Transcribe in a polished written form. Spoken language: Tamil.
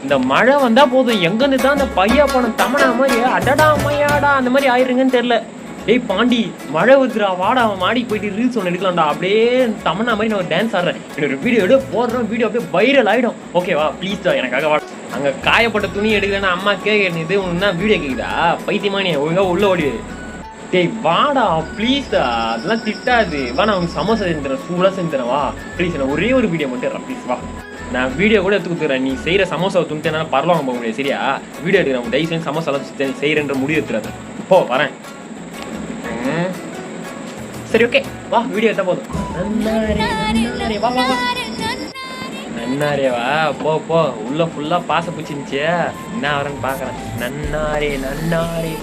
இந்த மழை வந்தா போதும் எங்கேருந்து தான் அந்த பையா பணம் தமனா மாதிரி அடடா மையாடா அந்த மாதிரி ஆயிருங்கன்னு தெரியல. டேய் பாண்டி மழை வருதுடா வாடா அவன் மாடிக்கு போயிட்டு ரீல்ஸ் ஒன்று எடுக்கலாம்டா. அப்படியே தமனா மாதிரி நான் ஒரு டான்ஸ் ஆடுறேன். என்னோட வீடியோ எடுத்து போடுறோம். வீடியோ அப்படியே வைரல் ஆகிடும். ஓகேவா ப்ளீஸ்டா எனக்காக வா. அங்கே காயப்பட்ட துணி எடுக்கலன்னா அம்மா கேட்குறது உன்னா வீடியோ கேட்குதா பைத்தியமா நீ ஒழுங்காக உள்ள ஓடி. டேய் வாடா ப்ளீஸ்டா அதெல்லாம் திட்டாது வா. நான் உனக்கு சமோசா செஞ்சு தரேன் சூடாக செஞ்சு தரேன் வா ப்ளீஸ். நான் ஒரே ஒரு வீடியோ மட்டும் ப்ளீஸ் வா. நான் வீடியோ கூட எடுத்து கொடுத்துறேன். நீ செய்கிற சமோசாவை துணிட்டு என்னால் பரவாயில்ல போக முடியாது சரியா. வீடியோ எடுக்கிறேன் தயவு செஞ்சு சமோசாலாம் செய்கிறேன்ற முடிவு எடுத்துறாது. போ வரேன். சரி ஓகே வா வீடியோ எடுத்தா போதும். நன்னாரே வா போ போ உள்ள ஃபுல்லா பாச பிடிச்சிருந்துச்சு. என்ன வரேன்னு பாக்குறேன். நன்னாரே நன்னாரே